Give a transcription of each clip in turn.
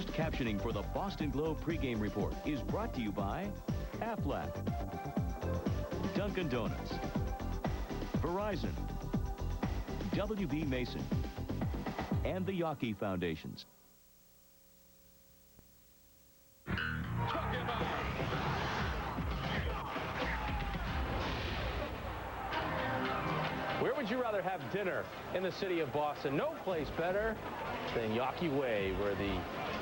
Closed captioning for the Boston Globe pregame report is brought to you by Aflac, Dunkin' Donuts, Verizon, WB Mason, and the Yawkey Foundations. Where would you rather have dinner in the city of Boston? No place better than Yawkey Way, where the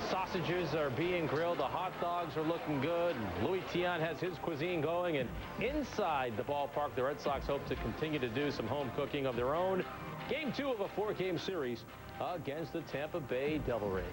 sausages are being grilled, the hot dogs are looking good, and Louis Tiant has his cuisine going, and inside the ballpark, the Red Sox hope to continue to do some home cooking of their own. Game 2 of a 4-game series against the Tampa Bay Devil Rays.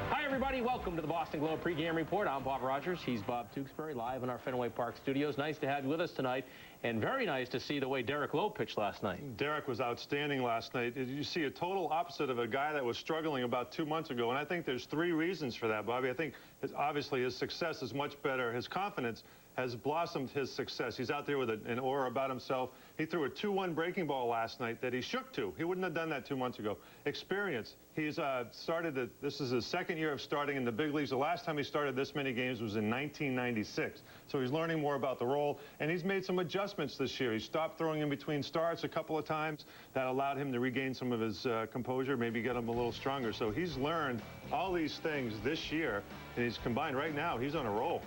Hi, everybody. Welcome to the Boston Globe pregame report. I'm Bob Rogers. He's Bob Tewksbury, live in our Fenway Park studios. Nice to have you with us tonight, and very nice to see the way Derek Lowe pitched last night. Derek was outstanding last night. You see a total opposite of a guy that was struggling about 2 months ago, and I think there's 3 reasons for that, Bobby. I think obviously his success is much better. His confidence has blossomed his success. He's out there with an aura about himself. He threw a 2-1 breaking ball last night that he shook to. He wouldn't have done that 2 months ago. Experience. He's this is his 2nd year of starting in the big leagues. The last time he started this many games was in 1996. So he's learning more about the role, and he's made some adjustments this year. He stopped throwing in between starts a couple of times. That allowed him to regain some of his composure, maybe get him a little stronger. So he's learned all these things this year, and he's combined right now. He's on a roll.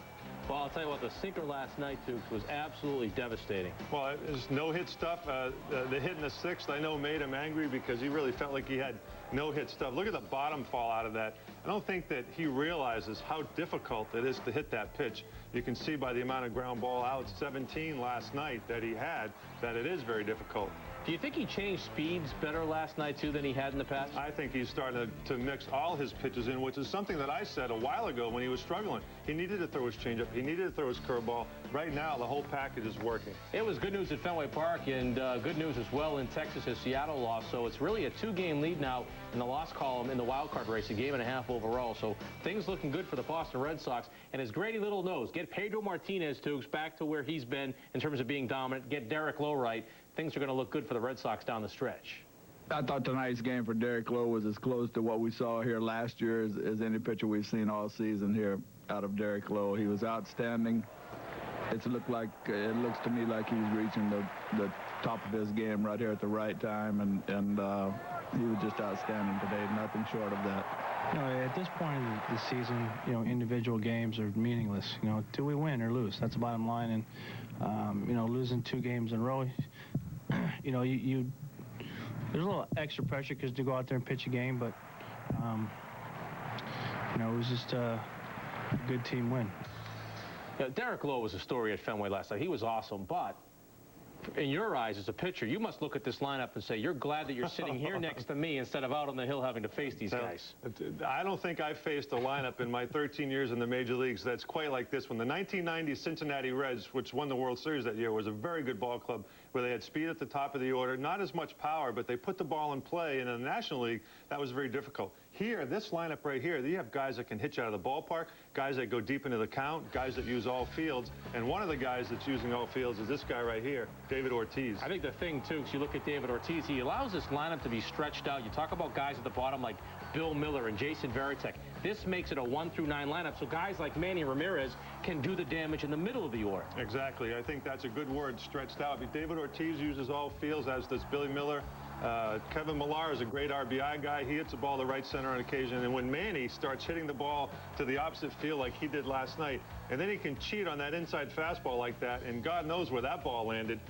Well, I'll tell you what, the sinker last night, Tukes, was absolutely devastating. Well, it was no-hit stuff. The hit in the 6th, I know, made him angry because he really felt like he had no-hit stuff. Look at the bottom fall out of that. I don't think that he realizes how difficult it is to hit that pitch. You can see by the amount of ground ball out, 17 last night that he had, that it is very difficult. Do you think he changed speeds better last night, too, than he had in the past? I think he's starting to mix all his pitches in, which is something that I said a while ago when he was struggling. He needed to throw his changeup. He needed to throw his curveball. Right now, the whole package is working. It was good news at Fenway Park, and good news as well in Texas as Seattle lost. So it's really a 2-game lead now in the loss column in the wild card race, a 1.5 overall. So things looking good for the Boston Red Sox. And as Grady Little knows, get Pedro Martinez, Tukes, back to where he's been in terms of being dominant. Get Derek Lowe right. Things are going to look good for the Red Sox down the stretch. I thought tonight's game for Derek Lowe was as close to what we saw here last year as any pitcher we've seen all season here out of Derek Lowe. He was outstanding. It looks to me like he's reaching the top of his game right here at the right time, and he was just outstanding today. Nothing short of that. You know, at this point in the season, you know, individual games are meaningless. You know, do we win or lose? That's the bottom line. And you know, losing 2 games in a row, you know, there's a little extra pressure because to go out there and pitch a game, but you know, it was just a good team win. Yeah, Derek Lowe was a story at Fenway last night. He was awesome, but in your eyes as a pitcher, you must look at this lineup and say, you're glad that you're sitting here next to me instead of out on the hill having to face these guys. I don't think I've faced a lineup in my 13 years in the major leagues that's quite like this one. The 1990 Cincinnati Reds, which won the World Series that year, was a very good ball club where they had speed at the top of the order, not as much power, but they put the ball in play. And in the National League, that was very difficult. Here, this lineup right here, you have guys that can hit you out of the ballpark, guys that go deep into the count, guys that use all fields. And one of the guys that's using all fields is this guy right here, David Ortiz. I think the thing, too, is you look at David Ortiz, he allows this lineup to be stretched out. You talk about guys at the bottom like Bill Miller and Jason Varitek. This makes it a 1 through 9 lineup, so guys like Manny Ramirez can do the damage in the middle of the order. Exactly. I think that's a good word, stretched out. David Ortiz uses all fields, as does Billy Miller. Kevin Millar is a great RBI guy. He hits the ball to right center on occasion. And when Manny starts hitting the ball to the opposite field like he did last night, and then he can cheat on that inside fastball like that, and God knows where that ball landed.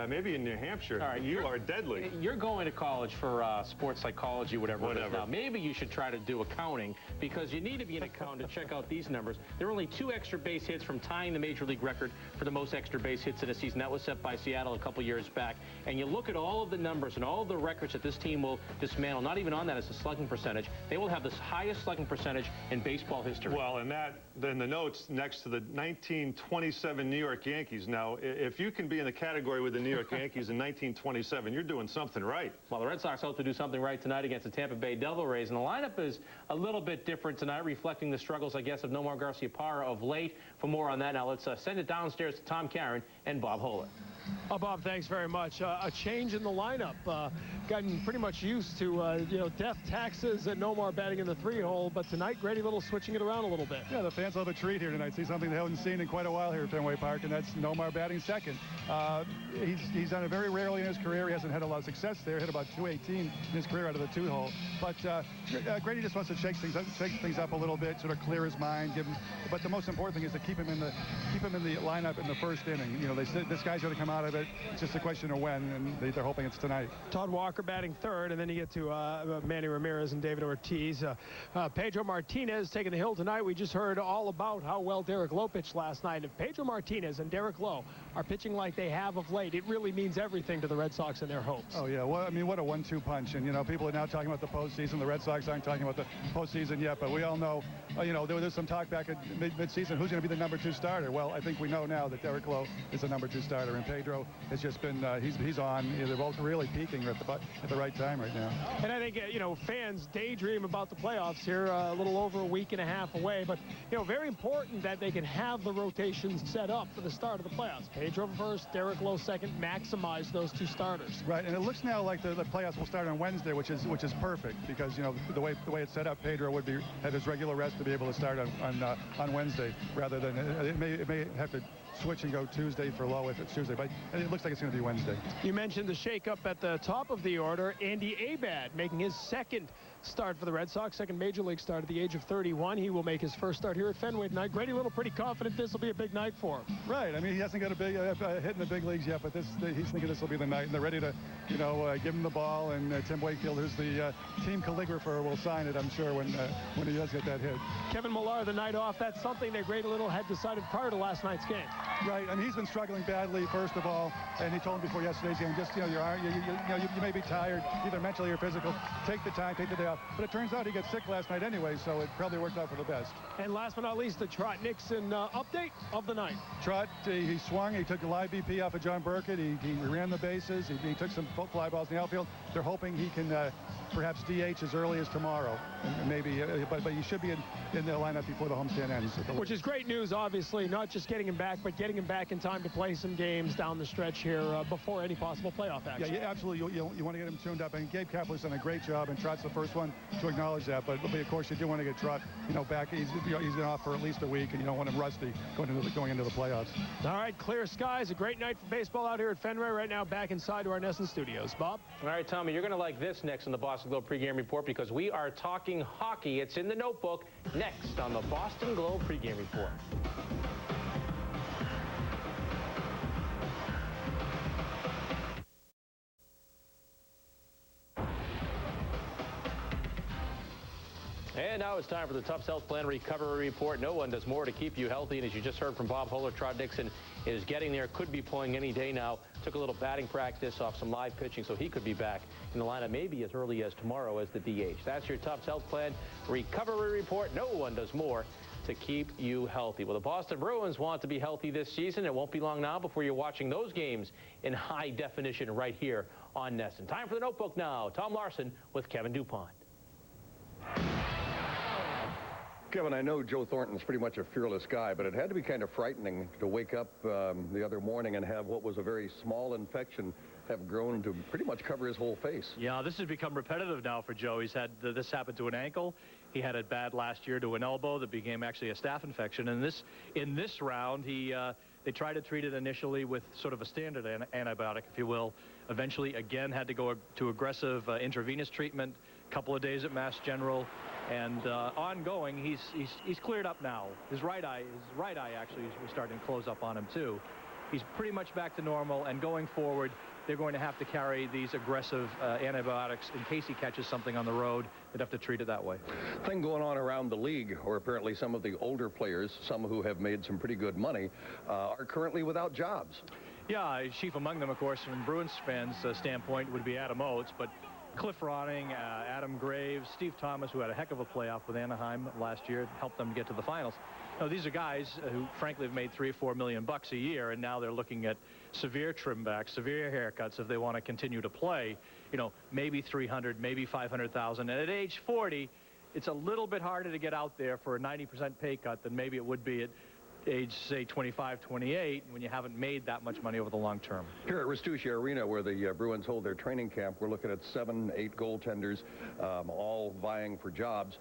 Maybe in New Hampshire. All right, you are deadly. You're going to college for sports psychology, whatever it is now. Maybe you should try to do accounting, because you need to be an accountant to check out these numbers. There are only 2 extra base hits from tying the Major League record for the most extra base hits in a season. That was set by Seattle a couple years back. And you look at all of the numbers and all of the records that this team will dismantle. Not even on that is the slugging percentage. They will have the highest slugging percentage in baseball history. Well, and then the notes next to the 1927 New York Yankees. Now, if you can be in the category with the New York Yankees in 1927, you're doing something right. Well, the Red Sox hope to do something right tonight against the Tampa Bay Devil Rays, and the lineup is a little bit different tonight, reflecting the struggles, I guess, of Nomar Garciaparra of late. For more on that, now let's send it downstairs to Tom Caron and Bob Holler. Oh, Bob, thanks very much. A change in the lineup. Gotten pretty much used to, death taxes and no more batting in the 3-hole. But tonight, Grady Little switching it around a little bit. Yeah, the fans will have a treat here tonight. See something they haven't seen in quite a while here at Fenway Park, and that's Nomar batting second. He's done it very rarely in his career. He hasn't had a lot of success there. Hit about 218 in his career out of the 2-hole. But Grady just wants to shake things up a little bit, sort of clear his mind. But the most important thing is to keep him in the lineup in the first inning. You know, they said this guy's going to come out of it. It's just a question of when, and they're hoping it's tonight. Todd Walker batting third, and then you get to Manny Ramirez and David Ortiz. Pedro Martinez taking the hill tonight. We just heard all about how well Derek Lowe pitched last night. If Pedro Martinez and Derek Lowe are pitching like they have of late, it really means everything to the Red Sox and their hopes. Oh, yeah. Well, I mean, what a 1-2 punch. And, people are now talking about the postseason. The Red Sox aren't talking about the postseason yet, but we all know, there was some talk back at mid-season. Who's going to be the number 2 starter? Well, I think we know now that Derek Lowe is the number 2 starter, and Pedro has just been, he's on. They're both really peaking at the right time right now. And I think, fans daydream about the playoffs here a little over a week and a half away, but, very important that they can have the rotations set up for the start of the playoffs. Pedro first, Derek Lowe second, maximize those 2 starters. Right, and it looks now like the playoffs will start on Wednesday, which is perfect, because, the way it's set up, Pedro would have his regular rest to be able to start on Wednesday, rather than it may have to switch and go Tuesday for Lowe if it's Tuesday, but it looks like it's going to be Wednesday. You mentioned the shakeup at the top of the order. Andy Abad making his second start for the Red Sox, second major league start at the age of 31. He will make his first start here at Fenway tonight. Grady Little pretty confident this will be a big night for him. Right. I mean, he hasn't got a big hit in the big leagues yet, but he's thinking this will be the night, and they're ready to, give him the ball. And Tim Wakefield, who's the team calligrapher, will sign it, I'm sure, when he does get that hit. Kevin Millar, the night off. That's something that Grady Little had decided prior to last night's game. Right. I mean, he's been struggling badly, first of all, and he told him before yesterday's game, just, you may be tired, either mentally or physical. Take the time, take the day off. But it turns out he got sick last night anyway, so it probably worked out for the best. And last but not least, the Trot Nixon update of the night. Trot, he swung. He took a live BP off of John Burkett. He ran the bases. He took some fly balls in the outfield. They're hoping he can perhaps DH as early as tomorrow, and maybe, but he should be in the lineup before the homestand ends. Which is great news, obviously, not just getting him back, but getting him back in time to play some games down the stretch here before any possible playoff action. Yeah, absolutely. You want to get him tuned up, and Gabe Kapler's done a great job, and Trot's the first one to acknowledge that. But of course, you do want to get Trot, back. He's been off for at least a week, and you don't want him rusty going into the playoffs. All right, clear skies. A great night for baseball out here at Fenway. Right now, back inside to our NESN studios. Bob. All right, Tommy, you're going to like this next in the Boston Globe pregame report, because we are talking hockey. It's in the notebook next on the Boston Globe pregame report. And now it's time for the Tufts Health Plan Recovery Report. No one does more to keep you healthy, and as you just heard from Bob Holler, Trot Nixon is getting there, could be pulling any day now. Took a little batting practice off some live pitching, so he could be back in the lineup maybe as early as tomorrow as the DH. That's your Tufts Health Plan Recovery Report. No one does more to keep you healthy. Well, the Boston Bruins want to be healthy this season. It won't be long now before you're watching those games in high definition right here on NESN. Time for the notebook now. Tom Larson with Kevin DuPont. Kevin, I know Joe Thornton's pretty much a fearless guy, but it had to be kind of frightening to wake up the other morning and have what was a very small infection have grown to pretty much cover his whole face. Yeah, this has become repetitive now for Joe. He's had this happen to an ankle. He had it bad last year to an elbow that became actually a staph infection. And in this round, they tried to treat it initially with sort of a standard antibiotic, if you will. Eventually, again, had to go to aggressive intravenous treatment. A couple of days at Mass General. And ongoing, he's cleared up now. His right eye actually is starting to close up on him too. He's pretty much back to normal, and going forward, they're going to have to carry these aggressive antibiotics in case he catches something on the road. They'd have to treat it that way. Thing going on around the league, or apparently some of the older players, some who have made some pretty good money, are currently without jobs. Yeah, chief among them, of course, from Bruins fans' standpoint, would be Adam Oates, but Cliff Ronning, Adam Graves, Steve Thomas, who had a heck of a playoff with Anaheim last year, helped them get to the finals. These are guys who, frankly, have made $3 or $4 million a year, and now they're looking at severe trim backs, severe haircuts if they want to continue to play. Maybe $300,000, maybe $500,000. And at age 40, it's a little bit harder to get out there for a 90% pay cut than maybe it would be at age, say, 25, 28, when you haven't made that much money over the long term. Here at Restuccia Arena, where the Bruins hold their training camp, we're looking at 7, 8 goaltenders, all vying for jobs.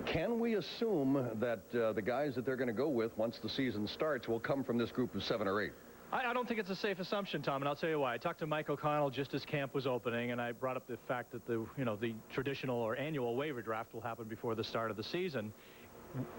Can we assume that the guys that they're going to go with once the season starts will come from this group of 7 or 8? I don't think it's a safe assumption, Tom, and I'll tell you why. I talked to Mike O'Connell just as camp was opening, and I brought up the fact that the traditional or annual waiver draft will happen before the start of the season.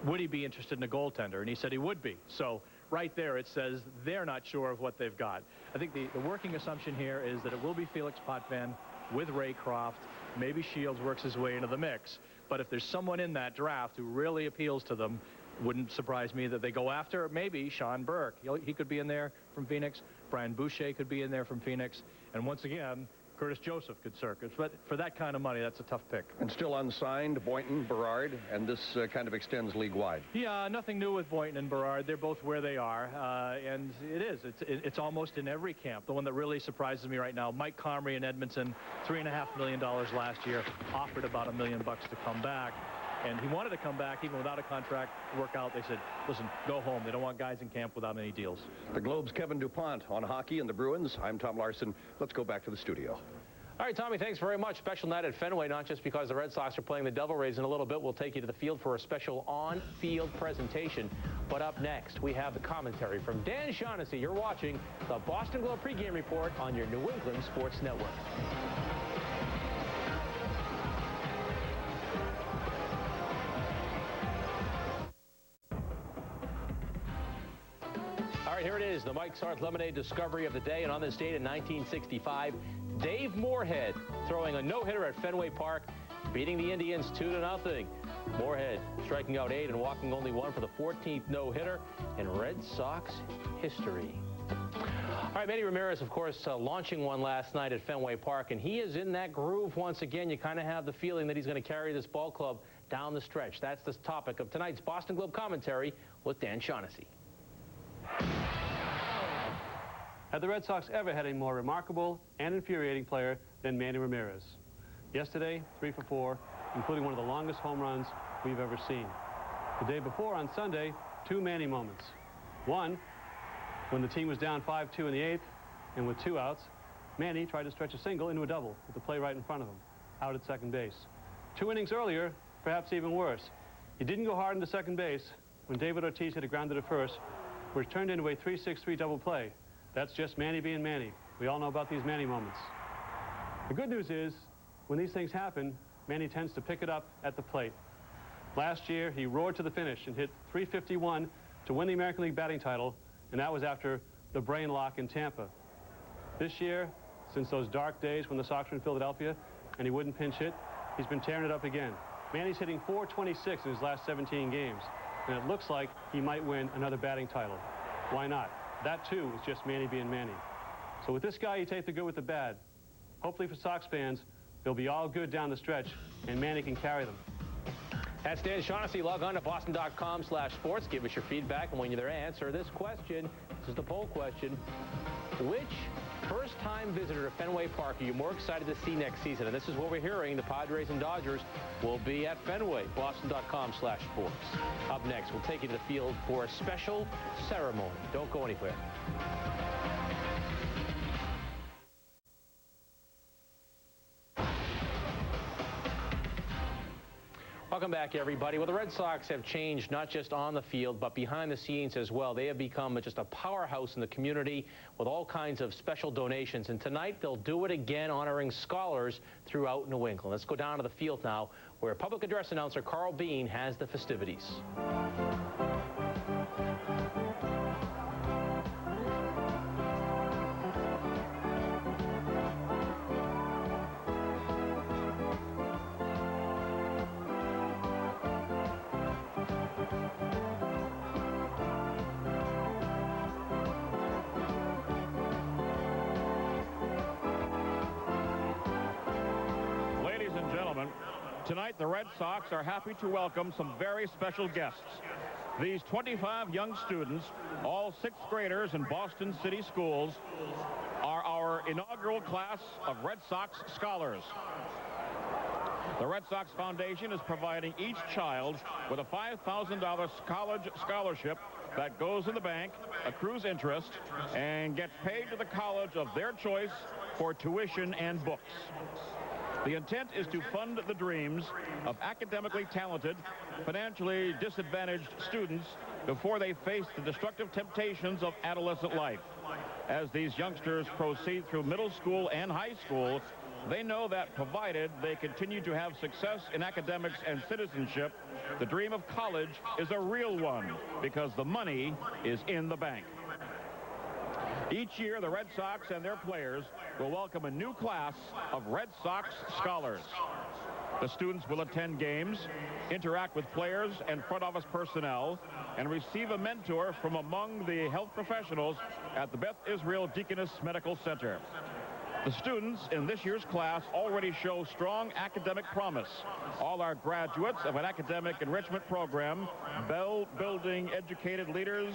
Would he be interested in a goaltender? And he said he would be. So right there it says they're not sure of what they've got. I think the working assumption here is that it will be Felix Potvin with Ray Croft. Maybe Shields works his way into the mix. But if there's someone in that draft who really appeals to them, wouldn't surprise me that they go after maybe Sean Burke. He could be in there from Phoenix. Brian Boucher could be in there from Phoenix. And once again, Curtis Joseph could circuit. But for that kind of money, that's a tough pick. And still unsigned, Boynton, Berard, and this kind of extends league-wide. Yeah, nothing new with Boynton and Berard. They're both where they are. And it's almost in every camp. The one that really surprises me right now, Mike Comrie in Edmonton, $3.5 million last year, offered about $1 million to come back. And he wanted to come back even without a contract to work out. They said, listen, go home. They don't want guys in camp without any deals. The Globe's Kevin DuPont on hockey and the Bruins. I'm Tom Larson. Let's go back to the studio. All right, Tommy, thanks very much. Special night at Fenway, not just because the Red Sox are playing the Devil Rays in a little bit. We'll take you to the field for a special on-field presentation. But up next, we have the commentary from Dan Shaughnessy. You're watching the Boston Globe pregame report on your New England Sports Network. All right, here it is, the Mike Sarth Lemonade discovery of the day. And on this date in 1965, Dave Moorhead throwing a no-hitter at Fenway Park, beating the Indians 2-0. Moorhead striking out 8 and walking only 1 for the 14th no-hitter in Red Sox history. All right, Manny Ramirez, of course, launching one last night at Fenway Park, and he is in that groove once again. You kind of have the feeling that he's going to carry this ball club down the stretch. That's the topic of tonight's Boston Globe commentary with Dan Shaughnessy. Have the Red Sox ever had a more remarkable and infuriating player than Manny Ramirez? Yesterday, 3 for 4, including one of the longest home runs we've ever seen. The day before, on Sunday, 2 Manny moments. One, when the team was down 5-2 in the 8th, and with 2 outs, Manny tried to stretch a single into a double with the play right in front of him, out at second base. 2 innings earlier, perhaps even worse. He didn't go hard into second base when David Ortiz hit a grounder to first, which turned into a 3-6-3 double play. That's just Manny being Manny. We all know about these Manny moments. The good news is, when these things happen, Manny tends to pick it up at the plate. Last year, he roared to the finish and hit .351 to win the American League batting title, and that was after the brain lock in Tampa. This year, since those dark days when the Sox were in Philadelphia and he wouldn't pinch hit, he's been tearing it up again. Manny's hitting .426 in his last 17 games, and it looks like he might win another batting title. Why not? That, too, is just Manny being Manny. So with this guy, you take the good with the bad. Hopefully for Sox fans, they'll be all good down the stretch, and Manny can carry them. That's Dan Shaughnessy. Log on to boston.com/sports. Give us your feedback, and when you're there, answer this question. This is the poll question. Which first-time visitor to Fenway Park are you more excited to see next season? And this is what we're hearing. The Padres and Dodgers will be at Fenway. Boston.com/sports. Up next, we'll take you to the field for a special ceremony. Don't go anywhere. Welcome back, everybody. Well, the Red Sox have changed not just on the field, but behind the scenes as well. They have become just a powerhouse in the community with all kinds of special donations. And tonight, they'll do it again, honoring scholars throughout New England. Let's go down to the field now, where public address announcer Carl Bean has the festivities. Tonight, the Red Sox are happy to welcome some very special guests. These 25 young students, all 6th graders in Boston City schools, are our inaugural class of Red Sox scholars. The Red Sox Foundation is providing each child with a $5,000 college scholarship that goes in the bank, accrues interest, and gets paid to the college of their choice for tuition and books. The intent is to fund the dreams of academically talented, financially disadvantaged students before they face the destructive temptations of adolescent life. As these youngsters proceed through middle school and high school, they know that provided they continue to have success in academics and citizenship, the dream of college is a real one because the money is in the bank. Each year, the Red Sox and their players will welcome a new class of Red Sox scholars. The students will attend games, interact with players and front office personnel, and receive a mentor from among the health professionals at the Beth Israel Deaconess Medical Center. The students in this year's class already show strong academic promise. All are graduates of an academic enrichment program, building educated leaders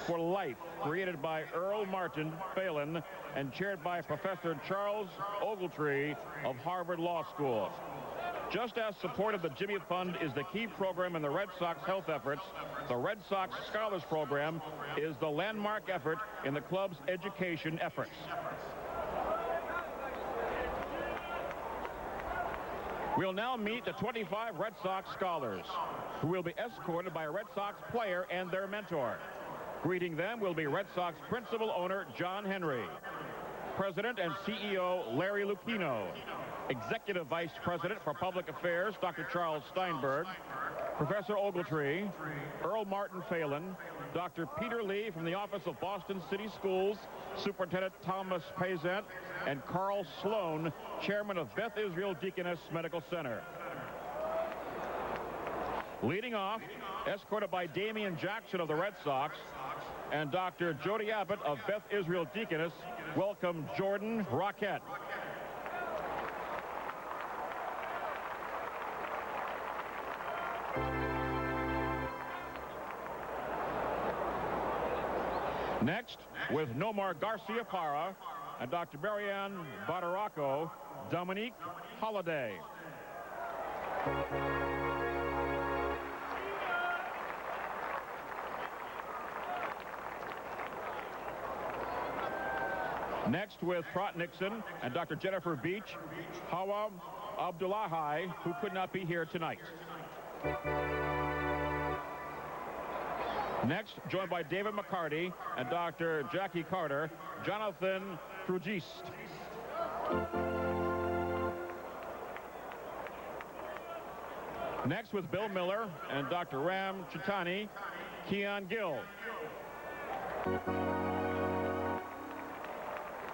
for life, created by Earl Martin Phelan and chaired by Professor Charles Ogletree of Harvard Law School. Just as support of the Jimmy Fund is the key program in the Red Sox health efforts, the Red Sox Scholars Program is the landmark effort in the club's education efforts. We'll now meet the 25 Red Sox scholars, who will be escorted by a Red Sox player and their mentor. Greeting them will be Red Sox principal owner John Henry, President and CEO Larry Lucchino, Executive Vice President for Public Affairs Dr. Charles Steinberg, Professor Ogletree, Earl Martin Phelan, Dr. Peter Lee from the Office of Boston City Schools, Superintendent Thomas Payzant, and Carl Sloan, Chairman of Beth Israel Deaconess Medical Center. Leading off, escorted by Damian Jackson of the Red Sox and Dr. Jody Abbott of Beth Israel Deaconess, welcome Jordan Rockett. Next, with Nomar Garcia Parra and Dr. Marianne Badaraco, Dominique Holliday. Next, with Trot Nixon and Dr. Jennifer Beach, Hawa Abdullahi, who could not be here tonight. Next, joined by David McCarty and Dr. Jackie Carter, Jonathan Trugist. Next, with Bill Miller and Dr. Ram Chitani, Keon Gill.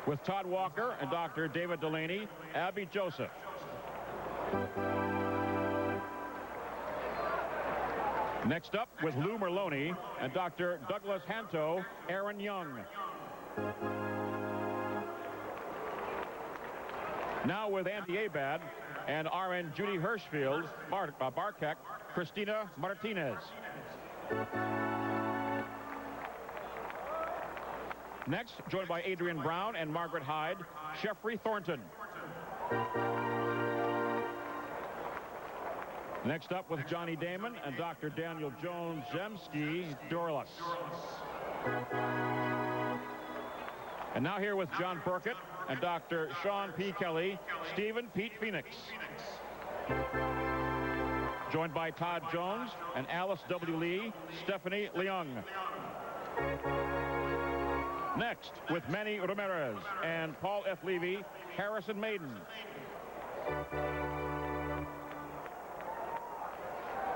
With Todd Walker and Dr. David Delaney, Abby Joseph. Next up, with Lou Merlone and Dr. Douglas Hanto, Aaron Young. Now with Andy Abad and RN Judy Hirschfield, Barkek, Christina Martinez. Next, joined by Adrian Brown and Margaret Hyde, Jeffrey Thornton. Next up with Johnny Damon and Dr. Daniel Jones Zemski Dorlus. And now here with John Burkett and Dr. Sean P. Kelly, Stephen Pete Phoenix. Joined by Todd Jones and Alice W. Lee, Stephanie Leung. Next, with Manny Ramirez and Paul F. Levy, Harrison Maiden.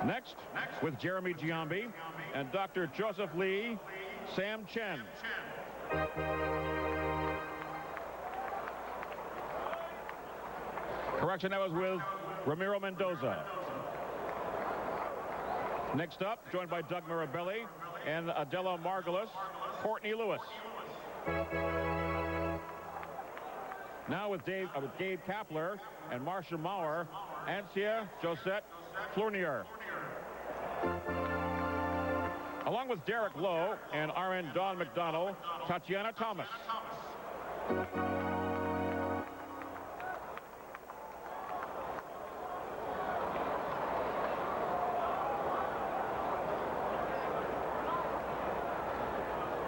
Next, with Jeremy Giambi and Dr. Joseph Lee, Sam Chen. Correction, that was with Ramiro Mendoza. Next up, joined by Doug Mirabelli and Adela Margulis, Courtney Lewis. Now with Gabe Kapler and Marcia Maurer, Ansia Josette Flournier. Along with Derek Lowe and RN Don McDonald, Tatiana Thomas.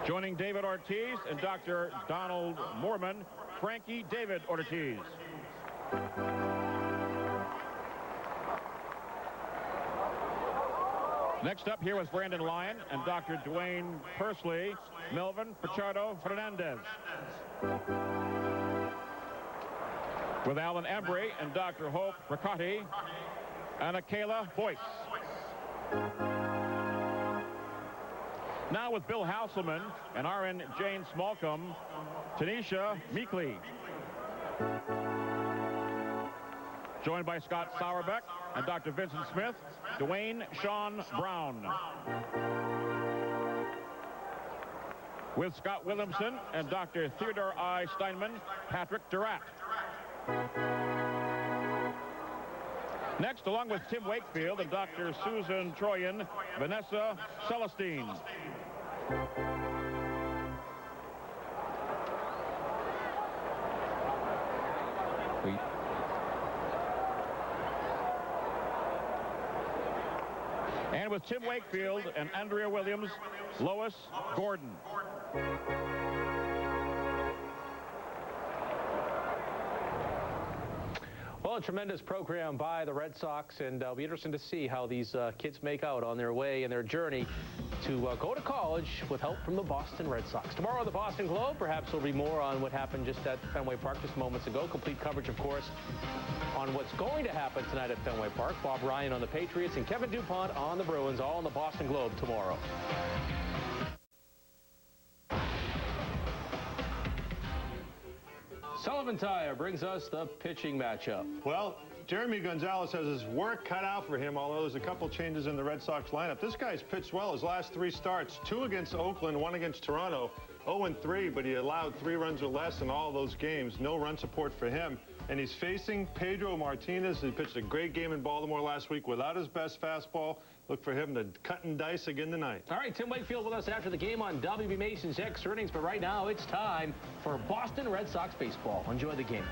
Joining David Ortiz and Dr. Donald Moorman, Frankie David Ortiz. Next up here was Brandon Lyon and Dr. Dwayne Pursley, Melvin Pichardo Fernandez. With Alan Embry and Dr. Hope Ricotti and Akela Boyce. Now with Bill Hasselman and RN Jane Smallcombe, Tanisha Meekley. Joined by Scott Sauerbeck and Dr. Vincent Smith, Dwayne Sean Brown. With Scott Williamson and Dr. Theodore I. Steinman, Patrick Durat. Next, along with Tim Wakefield and Dr. Susan Troyan, Vanessa Celestine. And with Tim Wakefield and Andrea Williams, Lois Gordon. Well, a tremendous program by the Red Sox, and it'll be interesting to see how these kids make out on their way and their journey to go to college with help from the Boston Red Sox. Tomorrow on the Boston Globe, perhaps there'll be more on what happened just at Fenway Park just moments ago. Complete coverage, of course, on what's going to happen tonight at Fenway Park. Bob Ryan on the Patriots and Kevin DuPont on the Bruins, all on the Boston Globe tomorrow. Sullivan Tire brings us the pitching matchup. Well, Jeremy Gonzalez has his work cut out for him, although there's a couple changes in the Red Sox lineup. This guy's pitched well his last 3 starts, 2 against Oakland, 1 against Toronto, 0-3, but he allowed 3 runs or less in all those games. No run support for him. And he's facing Pedro Martinez. He pitched a great game in Baltimore last week without his best fastball. Look for him to cut and dice again tonight. All right, Tim Wakefield with us after the game on WB Mason's X Earnings. But right now, it's time for Boston Red Sox baseball. Enjoy the game.